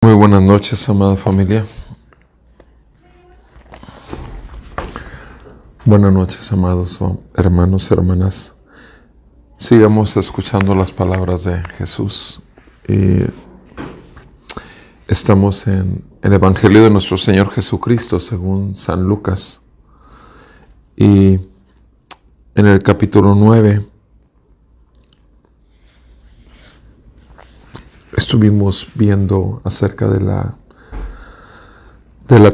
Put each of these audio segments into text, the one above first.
Muy buenas noches, amada familia. Buenas noches, amados hermanos, hermanas. Sigamos escuchando las palabras de Jesús. Y estamos en el Evangelio de nuestro Señor Jesucristo, según San Lucas. Y en el capítulo 9 estuvimos viendo acerca de la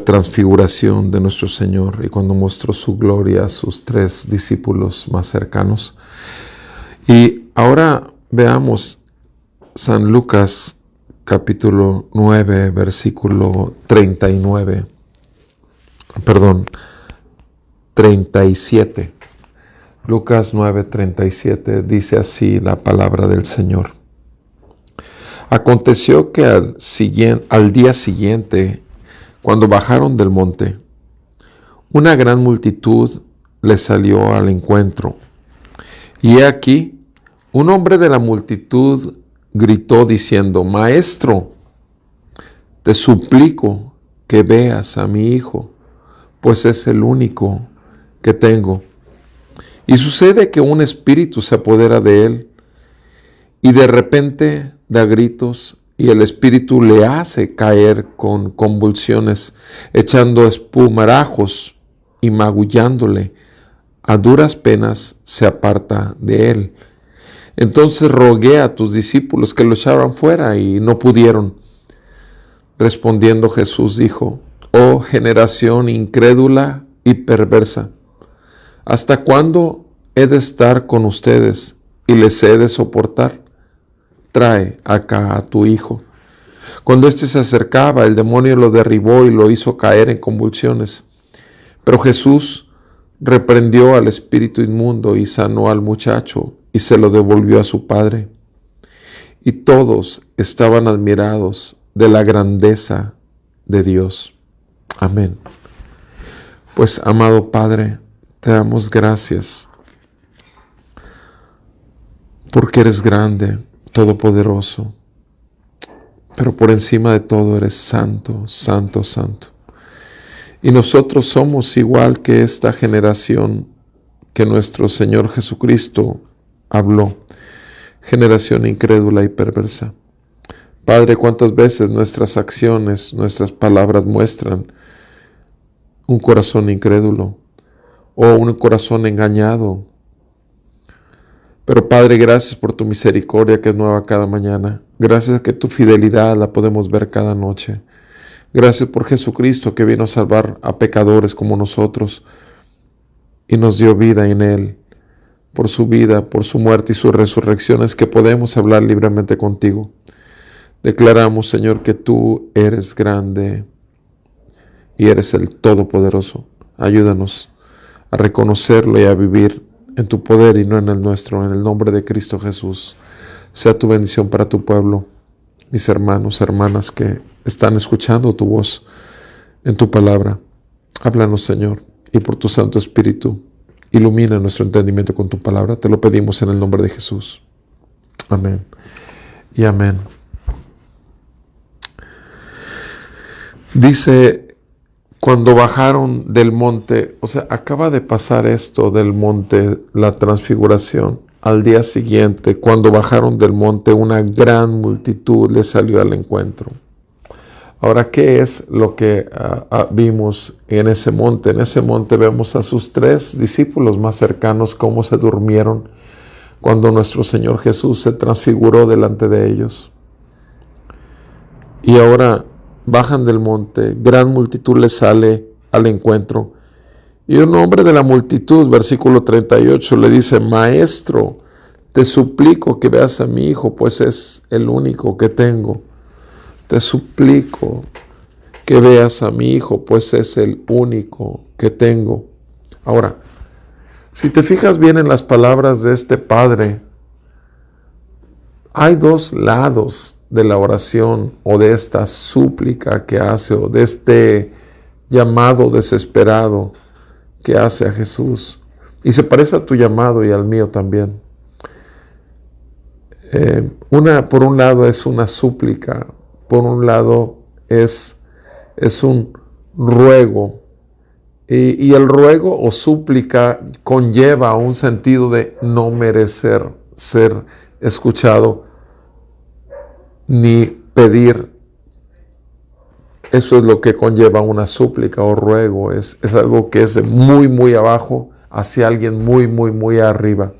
transfiguración de nuestro Señor y cuando mostró su gloria a sus 3 discípulos más cercanos. Y ahora veamos San Lucas capítulo 9, versículo 37. Lucas 9, 37 dice así la palabra del Señor. Aconteció que al día siguiente, cuando bajaron del monte, una gran multitud les salió al encuentro. Y he aquí, un hombre de la multitud gritó diciendo: Maestro, te suplico que veas a mi hijo, pues es el único que tengo. Y sucede que un espíritu se apodera de él, y de repente da gritos, y el espíritu le hace caer con convulsiones, echando espumarajos y magullándole. A duras penas se aparta de él. Entonces rogué a tus discípulos que lo echaran fuera, y no pudieron. Respondiendo Jesús dijo: Oh generación incrédula y perversa, ¿hasta cuándo he de estar con ustedes y les he de soportar? Trae acá a tu hijo. Cuando éste se acercaba, el demonio lo derribó y lo hizo caer en convulsiones. Pero Jesús reprendió al espíritu inmundo y sanó al muchacho y se lo devolvió a su padre. Y todos estaban admirados de la grandeza de Dios. Amén. Pues, amado Padre, te damos gracias porque eres grande, todopoderoso, pero por encima de todo eres santo, santo, santo. Y nosotros somos igual que esta generación que nuestro Señor Jesucristo habló, generación incrédula y perversa. Padre, cuántas veces nuestras acciones, nuestras palabras muestran un corazón incrédulo o un corazón engañado. Pero Padre, gracias por tu misericordia que es nueva cada mañana. Gracias que tu fidelidad la podemos ver cada noche. Gracias por Jesucristo que vino a salvar a pecadores como nosotros y nos dio vida en Él. Por su vida, por su muerte y su resurrección es que podemos hablar libremente contigo. Declaramos, Señor, que tú eres grande y eres el Todopoderoso. Ayúdanos a reconocerlo y a vivir en tu poder y no en el nuestro, en el nombre de Cristo Jesús. Sea tu bendición para tu pueblo, mis hermanos, hermanas que están escuchando tu voz en tu palabra. Háblanos, Señor, y por tu Santo Espíritu, ilumina nuestro entendimiento con tu palabra. Te lo pedimos en el nombre de Jesús. Amén y amén. Dice, cuando bajaron del monte, o sea, acaba de pasar esto del monte, la transfiguración. Al día siguiente, cuando bajaron del monte, una gran multitud les salió al encuentro. Ahora, ¿qué es lo que vimos en ese monte? En ese monte vemos a sus 3 discípulos más cercanos, cómo se durmieron cuando nuestro Señor Jesús se transfiguró delante de ellos. Y ahora bajan del monte, gran multitud les sale al encuentro. Y un hombre de la multitud, versículo 38, le dice: Maestro, te suplico que veas a mi hijo, pues es el único que tengo. Te suplico que veas a mi hijo, pues es el único que tengo. Ahora, si te fijas bien en las palabras de este padre, hay 2 lados de la oración o de esta súplica que hace o de este llamado desesperado que hace a Jesús. Y se parece a tu llamado y al mío también. Por un lado es una súplica, por un lado es un ruego. Y el ruego o súplica conlleva un sentido de no merecer ser escuchado ni pedir. Eso es lo que conlleva una súplica o ruego. Es algo que es de muy, muy abajo hacia alguien muy, muy, muy arriba.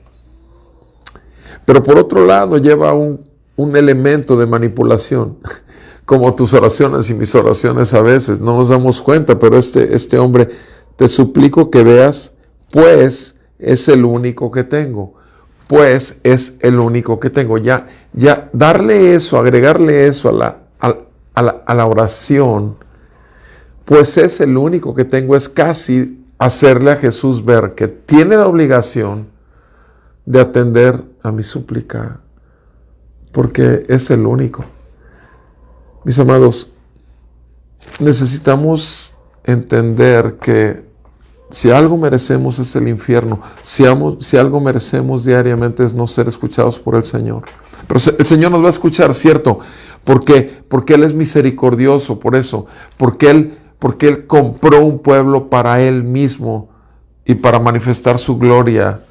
Pero por otro lado lleva un elemento de manipulación, como tus oraciones y mis oraciones a veces. No nos damos cuenta, pero este hombre, te suplico que veas, pues es el único que tengo. Pues es el único que tengo. Ya darle eso, agregarle eso a la oración, pues es el único que tengo, es casi hacerle a Jesús ver que tiene la obligación de atender a mi súplica, porque es el único. Mis amados, necesitamos entender que si algo merecemos es el infierno, si algo merecemos diariamente es no ser escuchados por el Señor. Pero el Señor nos va a escuchar, ¿cierto? ¿Por qué? Porque Él es misericordioso, por eso. Porque Él compró un pueblo para Él mismo y para manifestar su gloria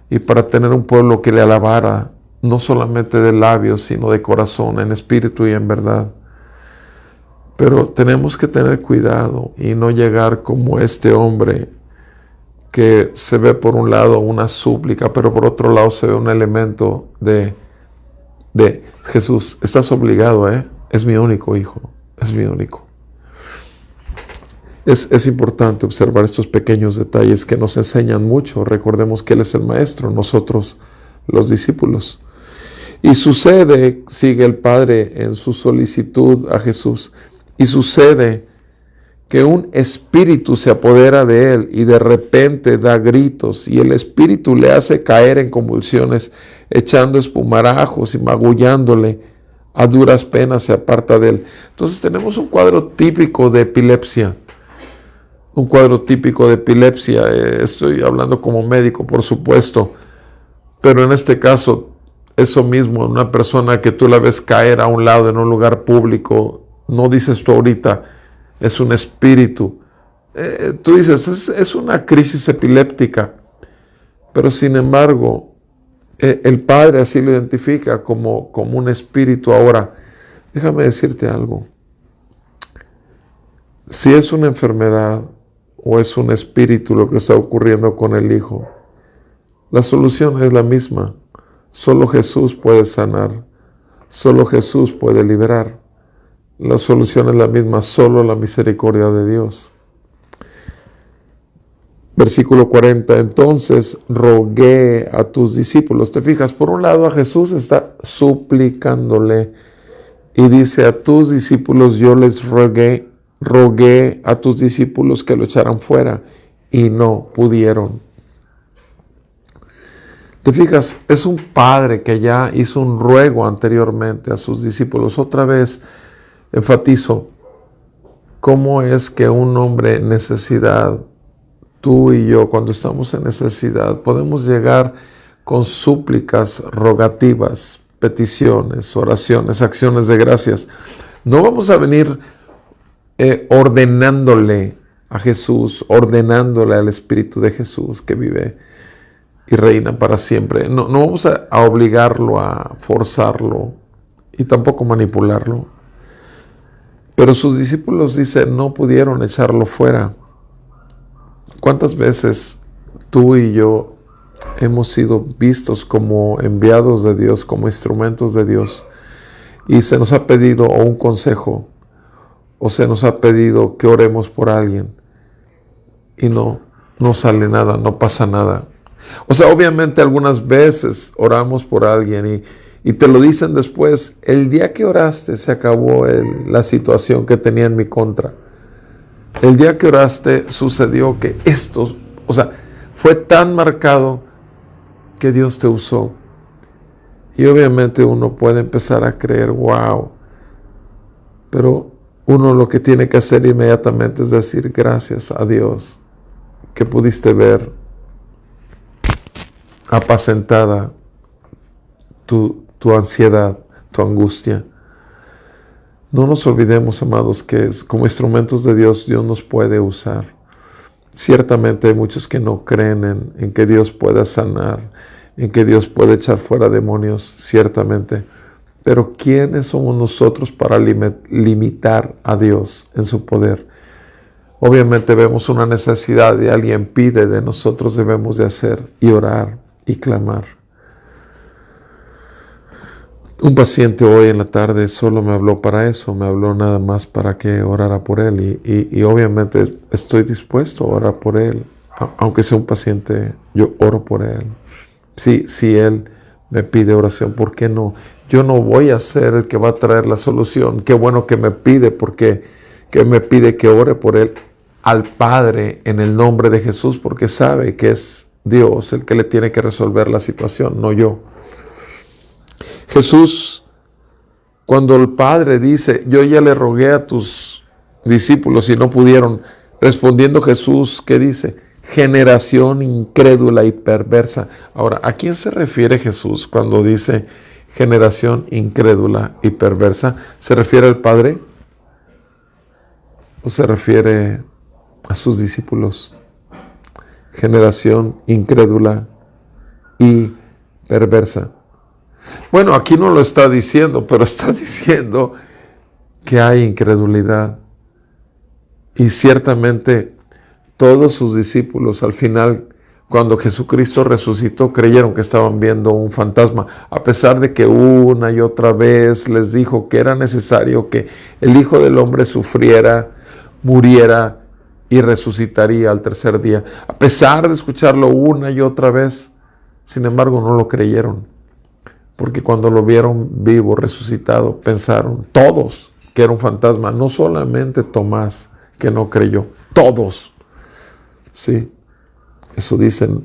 y para tener un pueblo que le alabara, no solamente de labios, sino de corazón, en espíritu y en verdad. Pero tenemos que tener cuidado y no llegar como este hombre que se ve por un lado una súplica, pero por otro lado se ve un elemento de Jesús, estás obligado, es mi único hijo, es mi único. Es importante observar estos pequeños detalles que nos enseñan mucho. Recordemos que Él es el Maestro, nosotros los discípulos. Y sucede, sigue el Padre en su solicitud a Jesús, y sucede que un espíritu se apodera de Él y de repente da gritos, y el espíritu le hace caer en convulsiones, echando espumarajos y magullándole. A duras penas se aparta de Él. Entonces tenemos un cuadro típico de epilepsia. Un cuadro típico de epilepsia. Estoy hablando como médico, por supuesto, pero en este caso, eso mismo, una persona que tú la ves caer a un lado en un lugar público, no dices tú ahorita, es un espíritu. Tú dices, es una crisis epiléptica, pero sin embargo, el Padre así lo identifica como un espíritu. Ahora, déjame decirte algo. Si es una enfermedad o es un espíritu lo que está ocurriendo con el Hijo, la solución es la misma. Solo Jesús puede sanar. Solo Jesús puede liberar. La solución es la misma, solo la misericordia de Dios. Versículo 40, entonces rogué a tus discípulos. Te fijas, por un lado a Jesús está suplicándole y dice a tus discípulos, yo les rogué a tus discípulos que lo echaran fuera y no pudieron. Te fijas, es un padre que ya hizo un ruego anteriormente a sus discípulos. Otra vez enfatizo, ¿cómo es que un hombre en necesidad, tú y yo, cuando estamos en necesidad, podemos llegar con súplicas, rogativas, peticiones, oraciones, acciones de gracias? No vamos a venir ordenándole a Jesús, ordenándole al Espíritu de Jesús que vive y reina para siempre. No vamos a obligarlo, a forzarlo y tampoco manipularlo. Pero sus discípulos, dicen, no pudieron echarlo fuera. ¿Cuántas veces tú y yo hemos sido vistos como enviados de Dios, como instrumentos de Dios, y se nos ha pedido o un consejo, o se nos ha pedido que oremos por alguien, y no sale nada, no pasa nada? O sea, obviamente algunas veces oramos por alguien y te lo dicen después, el día que oraste se acabó la situación que tenía en mi contra. El día que oraste sucedió que esto, o sea, fue tan marcado que Dios te usó. Y obviamente uno puede empezar a creer, wow. Pero uno lo que tiene que hacer inmediatamente es decir gracias a Dios que pudiste ver apacentada tu ansiedad, tu angustia. No nos olvidemos, amados, que como instrumentos de Dios, Dios nos puede usar. Ciertamente hay muchos que no creen en que Dios pueda sanar, en que Dios puede echar fuera demonios, ciertamente. Pero ¿quiénes somos nosotros para limitar a Dios en su poder? Obviamente vemos una necesidad y alguien pide, de nosotros debemos de hacer y orar y clamar. Un paciente hoy en la tarde solo me habló para eso, me habló nada más para que orara por él y obviamente estoy dispuesto a orar por él, aunque sea un paciente, yo oro por él. Si él me pide oración, ¿por qué no? Yo no voy a ser el que va a traer la solución. Qué bueno que me pide, porque que me pide que ore por él al Padre en el nombre de Jesús, porque sabe que es Dios el que le tiene que resolver la situación, no yo. Jesús, cuando el Padre dice, yo ya le rogué a tus discípulos y no pudieron, respondiendo Jesús, ¿qué dice? Generación incrédula y perversa. Ahora, ¿a quién se refiere Jesús cuando dice generación incrédula y perversa? ¿Se refiere al Padre? ¿O se refiere a sus discípulos? Generación incrédula y perversa. Bueno, aquí no lo está diciendo, pero está diciendo que hay incredulidad. Y ciertamente todos sus discípulos al final, cuando Jesucristo resucitó, creyeron que estaban viendo un fantasma, a pesar de que una y otra vez les dijo que era necesario que el Hijo del Hombre sufriera, muriera y resucitaría al tercer día. A pesar de escucharlo una y otra vez, sin embargo no lo creyeron. Porque cuando lo vieron vivo, resucitado, pensaron todos que era un fantasma. No solamente Tomás, que no creyó, todos. Sí, eso dicen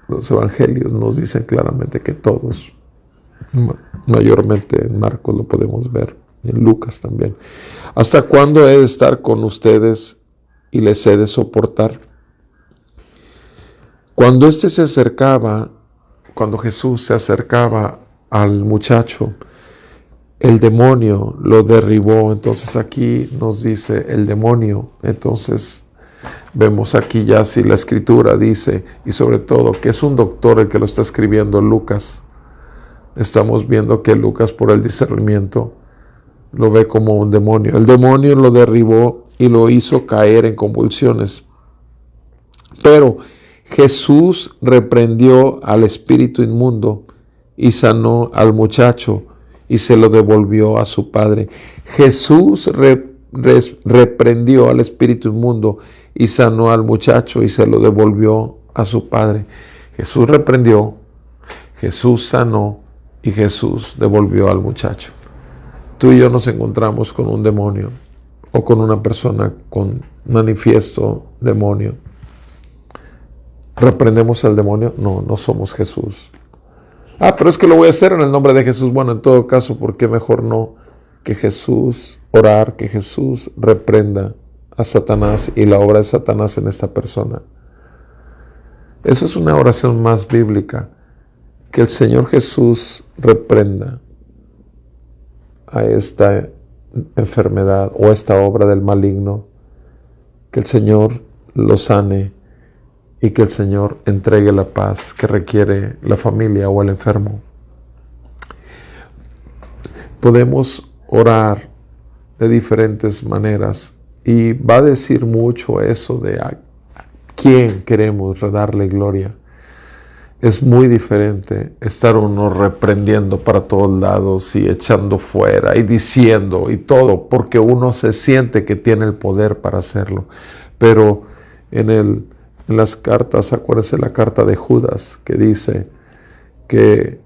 los evangelios, nos dicen claramente que todos. Mayormente en Marcos lo podemos ver, en Lucas también. ¿Hasta cuándo he de estar con ustedes y les he de soportar? Cuando cuando Jesús se acercaba al muchacho, el demonio lo derribó. Entonces aquí nos dice el demonio. Entonces vemos aquí ya si la escritura dice, y sobre todo que es un doctor el que lo está escribiendo, Lucas. Estamos viendo que Lucas, por el discernimiento, lo ve como un demonio. El demonio lo derribó y lo hizo caer en convulsiones. Pero Jesús reprendió al espíritu inmundo y sanó al muchacho y se lo devolvió a su padre. Jesús reprendió al espíritu inmundo y sanó al muchacho y se lo devolvió a su padre. Jesús reprendió, Jesús sanó y Jesús devolvió al muchacho. Tú y yo nos encontramos con un demonio o con una persona con manifiesto demonio. ¿Reprendemos al demonio? No, no somos Jesús. Pero es que lo voy a hacer en el nombre de Jesús. Bueno, en todo caso, ¿por qué mejor no que Jesús orar, que Jesús reprenda a Satanás y la obra de Satanás en esta persona? Eso es una oración más bíblica, que el Señor Jesús reprenda a esta enfermedad o esta obra del maligno, que el Señor lo sane y que el Señor entregue la paz que requiere la familia o el enfermo. Podemos orar de diferentes maneras y va a decir mucho eso de a quién queremos darle gloria. Es muy diferente estar uno reprendiendo para todos lados y echando fuera y diciendo y todo, porque uno se siente que tiene el poder para hacerlo. Pero en las cartas, acuérdense la carta de Judas, que dice que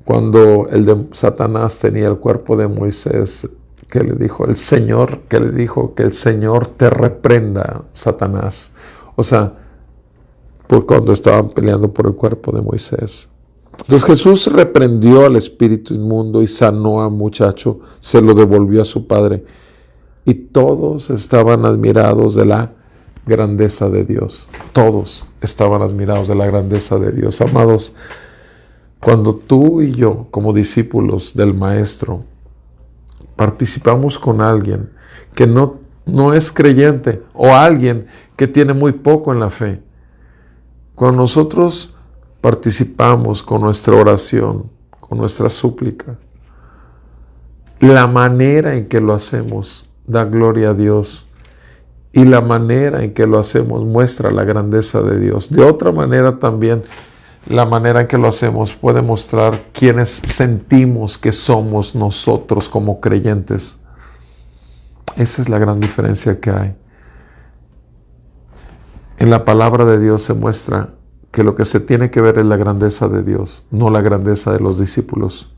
cuando el de Satanás tenía el cuerpo de Moisés, que le dijo el Señor, que le dijo que el Señor te reprenda, Satanás. O sea, por cuando estaban peleando por el cuerpo de Moisés. Entonces Jesús reprendió al espíritu inmundo y sanó al muchacho, se lo devolvió a su padre. Y todos estaban admirados de la grandeza de Dios. Todos estaban admirados de la grandeza de Dios. Amados, cuando tú y yo, como discípulos del Maestro, participamos con alguien que no es creyente o alguien que tiene muy poco en la fe, cuando nosotros participamos con nuestra oración, con nuestra súplica, la manera en que lo hacemos da gloria a Dios y la manera en que lo hacemos muestra la grandeza de Dios. De otra manera también, la manera en que lo hacemos puede mostrar quiénes sentimos que somos nosotros como creyentes. Esa es la gran diferencia que hay. En la palabra de Dios se muestra que lo que se tiene que ver es la grandeza de Dios, no la grandeza de los discípulos.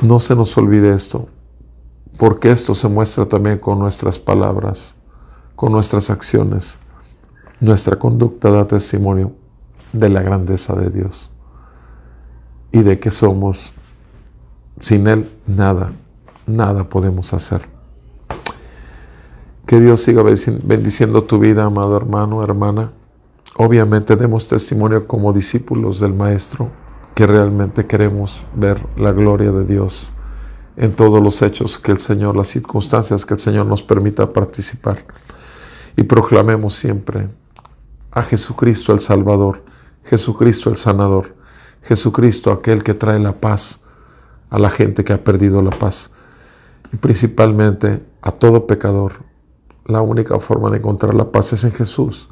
No se nos olvide esto, porque esto se muestra también con nuestras palabras, con nuestras acciones. Nuestra conducta da testimonio de la grandeza de Dios y de que somos, sin Él, nada podemos hacer. Que Dios siga bendiciendo tu vida, amado hermano, hermana. Obviamente demos testimonio como discípulos del Maestro, que realmente queremos ver la gloria de Dios en todos los hechos que el Señor, las circunstancias que el Señor nos permita participar. Y proclamemos siempre a Jesucristo el Salvador, Jesucristo el Sanador, Jesucristo aquel que trae la paz a la gente que ha perdido la paz. Y principalmente a todo pecador. La única forma de encontrar la paz es en Jesús,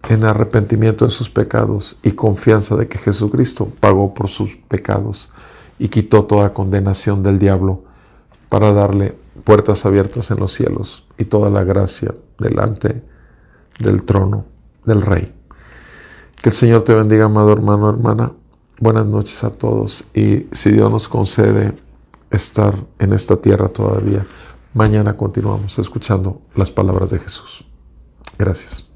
en arrepentimiento de sus pecados y confianza de que Jesucristo pagó por sus pecados y quitó toda condenación del diablo para darle puertas abiertas en los cielos y toda la gracia delante del trono del Rey. Que el Señor te bendiga, amado hermano, hermana. Buenas noches a todos, y si Dios nos concede estar en esta tierra todavía, mañana continuamos escuchando las palabras de Jesús. Gracias.